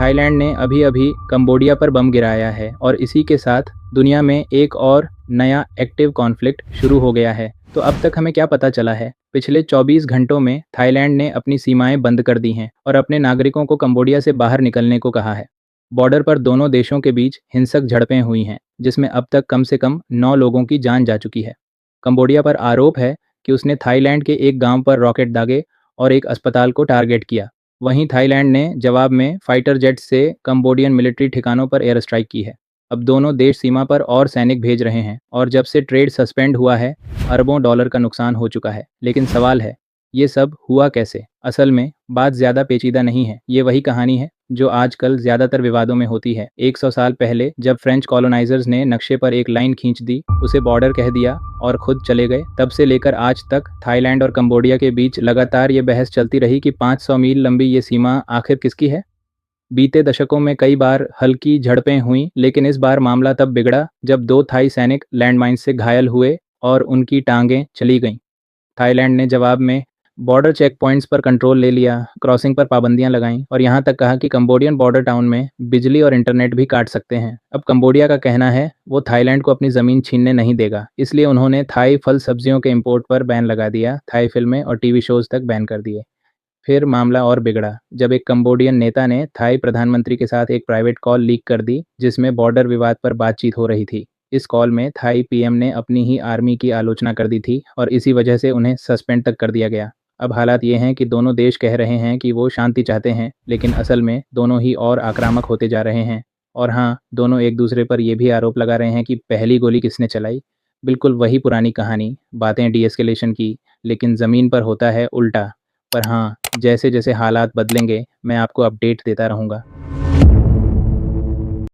Thailand ने अभी अभी कंबोडिया पर बम गिराया है और इसी के साथ दुनिया में एक और नया एक्टिव कॉन्फ्लिक्ट शुरू हो गया है। तो अब तक हमें क्या पता चला है? पिछले 24 घंटों में थाईलैंड ने अपनी सीमाएं बंद कर दी हैं और अपने नागरिकों को कंबोडिया से बाहर निकलने को कहा है। बॉर्डर पर दोनों देशों के बीच हिंसक झड़पें हुई हैं, जिसमें अब तक कम से कम 9 लोगों की जान जा चुकी है। कंबोडिया पर आरोप है कि उसने थाईलैंड के एक गांव पर रॉकेट दागे और एक अस्पताल को टारगेट किया। वहीं थाईलैंड ने जवाब में फाइटर जेट्स से कंबोडियन मिलिट्री ठिकानों पर एयर स्ट्राइक की है। अब दोनों देश सीमा पर और सैनिक भेज रहे हैं और जब से ट्रेड सस्पेंड हुआ है, अरबों डॉलर का नुकसान हो चुका है। लेकिन सवाल है, ये सब हुआ कैसे? असल में बात ज़्यादा पेचीदा नहीं है। ये वही कहानी है जो आजकल ज़्यादातर विवादों में होती है। 100 साल पहले जब फ्रेंच कॉलोनाइजर्स ने नक्शे पर एक लाइन खींच दी, उसे बॉर्डर कह दिया और खुद चले गए, तब से लेकर आज तक थाईलैंड और कंबोडिया के बीच लगातार ये बहस चलती रही कि 500 मील लंबी ये सीमा आखिर किसकी है। बीते दशकों में कई बार हल्की झड़पें हुईं, लेकिन इस बार मामला तब बिगड़ा जब 2 थाई सैनिक लैंडमाइन से घायल हुए और उनकी टांगें चली गईं। थाईलैंड ने जवाब में बॉर्डर चेक पॉइंट्स पर कंट्रोल ले लिया, क्रॉसिंग पर पाबंदियां लगाईं और यहां तक कहा कि कंबोडियन बॉर्डर टाउन में बिजली और इंटरनेट भी काट सकते हैं। अब कंबोडिया का कहना है वो थाईलैंड को अपनी ज़मीन छीनने नहीं देगा, इसलिए उन्होंने थाई फल सब्जियों के इंपोर्ट पर बैन लगा दिया, थाई फिल्में और टीवी शोज तक बैन कर दिए। फिर मामला और बिगड़ा जब एक कंबोडियन नेता ने थाई प्रधानमंत्री के साथ एक प्राइवेट कॉल लीक कर दी, जिसमें बॉर्डर विवाद पर बातचीत हो रही थी। इस कॉल में थाई पीएम ने अपनी ही आर्मी की आलोचना कर दी थी और इसी वजह से उन्हें सस्पेंड तक कर दिया गया। अब हालात ये हैं कि दोनों देश कह रहे हैं कि वो शांति चाहते हैं, लेकिन असल में दोनों ही और आक्रामक होते जा रहे हैं। और हाँ, दोनों एक दूसरे पर यह भी आरोप लगा रहे हैं कि पहली गोली किसने चलाई। बिल्कुल वही पुरानी कहानी, बातें डीएस्केलेशन की, लेकिन ज़मीन पर होता है उल्टा। पर हाँ, जैसे जैसे हालात बदलेंगे मैं आपको अपडेट देता रहूँगा।